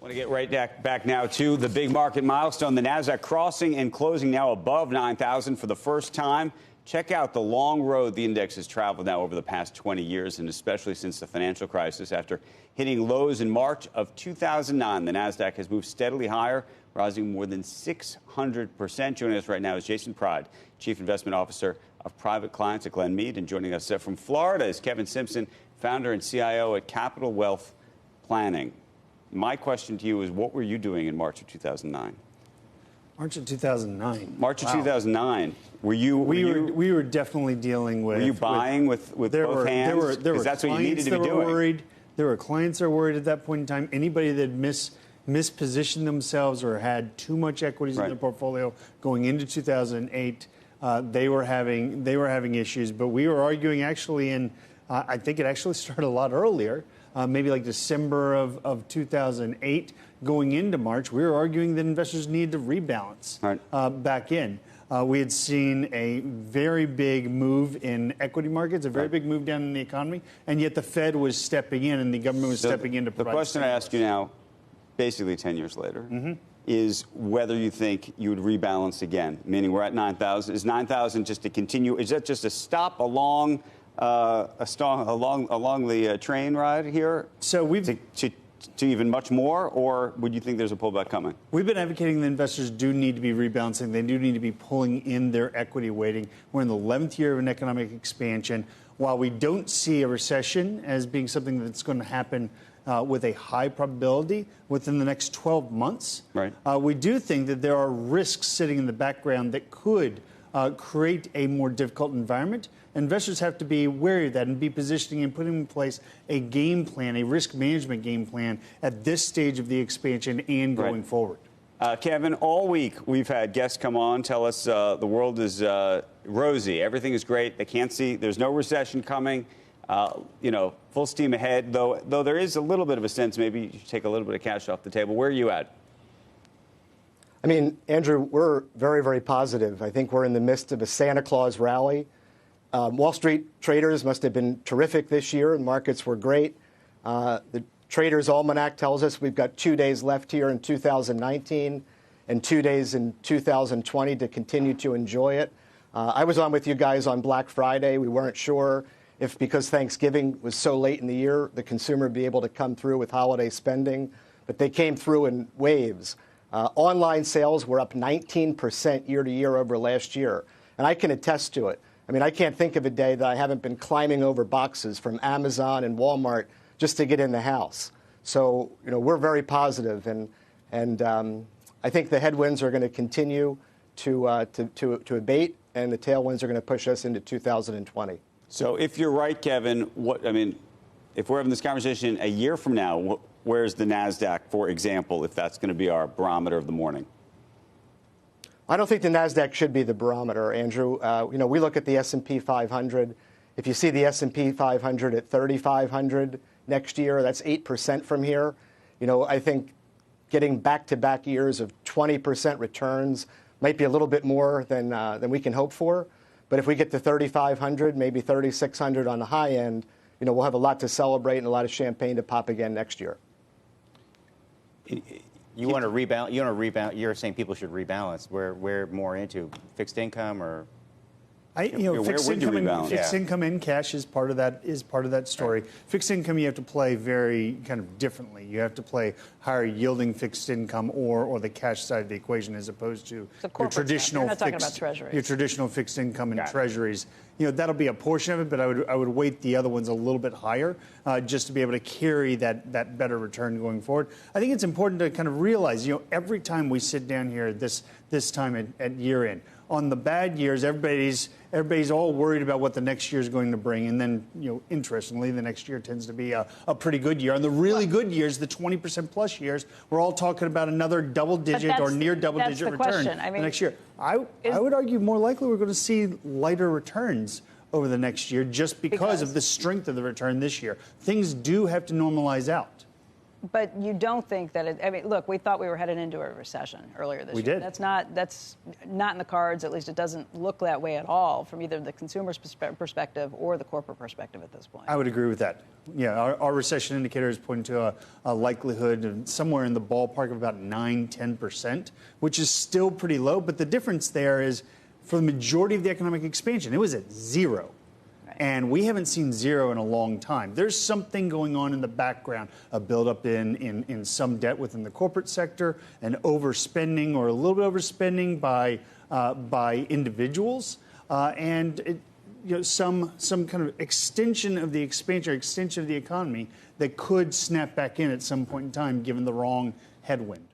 Want to get right back now to the big market milestone, the Nasdaq crossing and closing now above 9,000 for the first time. Check out the long road the index has traveled now over the past 20 years, and especially since the financial crisis. After hitting lows in March of 2009, the Nasdaq has moved steadily higher, rising more than 600%. Joining us right now is Jason Pride, Chief Investment Officer of Private Clients at Glenmede, and joining us from Florida is Kevin Simpson, founder and CIO at Capital Wealth Planning. My question to you is, what were you doing in March of 2009? March of 2009. March of 2009. We were definitely dealing with. Were you buying with both hands? There were that's what you needed to be doing. Worried. There were clients that were worried at that point in time. Anybody that mispositioned themselves or had too much equities in their portfolio going into 2008, they were having issues. But we were arguing actually in. I think it actually started a lot earlier. Maybe like December of 2008, going into March, we were arguing that investors needed to rebalance back in. We had seen a very big move in equity markets, a very big move down in the economy, and yet the Fed was stepping in and the government was stepping in to provide. The question I ask you now, basically 10 years later, is whether you think you would rebalance again, meaning we're at 9,000. Is 9,000 just to continue? Is that just a stop along along the train ride here? So we've to even much more, or would you think there's a pullback coming? We've been advocating that investors do need to be rebalancing. They do need to be pulling in their equity weighting. We're in the 11th year of an economic expansion. While we don't see a recession as being something that's going to happen with a high probability within the next 12 months, we do think that there are risks sitting in the background that could create a more difficult environment. Investors have to be wary of that and be positioning and putting in place a game plan, a risk management game plan at this stage of the expansion and going forward. Kevin, all week we've had guests come on, tell us the world is rosy. Everything is great. They can't see. There's no recession coming. Full steam ahead, though there is a little bit of a sense maybe you should take a little bit of cash off the table. Where are you at? I mean, Andrew, we're very, very positive. I think we're in the midst of a Santa Claus rally. Wall Street traders must have been terrific this year. The markets were great. The Traders Almanac tells us we've got 2 days left here in 2019 and 2 days in 2020 to continue to enjoy it. I was on with you guys on Black Friday. We weren't sure if, because Thanksgiving was so late in the year, the consumer would be able to come through with holiday spending. But they came through in waves. Online sales were up 19% year to year over last year. And I can attest to it. I mean, I can't think of a day that I haven't been climbing over boxes from Amazon and Walmart just to get in the house. So, we're very positive, and I think the headwinds are going to continue to abate, and the tailwinds are going to push us into 2020. So, if you're right, Kevin, if we're having this conversation a year from now, where's the Nasdaq, for example, if that's going to be our barometer of the morning? I don't think the Nasdaq should be the barometer, Andrew. We look at the S&P 500. If you see the S&P 500 at 3,500 next year, that's 8% from here. I think getting back-to-back years of 20% returns might be a little bit more than we can hope for. But if we get to 3,500, maybe 3,600 on the high end, we'll have a lot to celebrate and a lot of champagne to pop again next year. You want to rebalance. You're saying people should rebalance. Where more into fixed income or? Fixed income and cash is part of that story. Right. Fixed income, you have to play very kind of differently. You have to play higher yielding fixed income or the cash side of the equation as opposed to your traditional fixed income and treasuries. That'll be a portion of it, but I would weight the other ones a little bit higher just to be able to carry that better return going forward. I think it's important to kind of realize, every time we sit down here this time at year end, on the bad years, everybody's all worried about what the next year is going to bring, and then interestingly, the next year tends to be a pretty good year. On the really good years, the 20% plus years, we're all talking about another double-digit or near double-digit return the next year. I would argue more likely we're going to see lighter returns over the next year just because of the strength of the return this year. Things do have to normalize out. But you don't think that it, I mean, look, we thought we were headed into a recession earlier this year. We did. That's not in the cards. At least it doesn't look that way at all from either the consumer's perspective or the corporate perspective at this point. I would agree with that. Yeah, our recession indicator is pointing to a likelihood of somewhere in the ballpark of about 9–10%, which is still pretty low. But the difference there is for the majority of the economic expansion, it was at 0. And we haven't seen 0 in a long time. There's something going on in the background, a buildup in some debt within the corporate sector, an overspending or a little bit overspending by individuals, and some kind of extension of the expansion or extension of the economy that could snap back in at some point in time given the wrong headwind.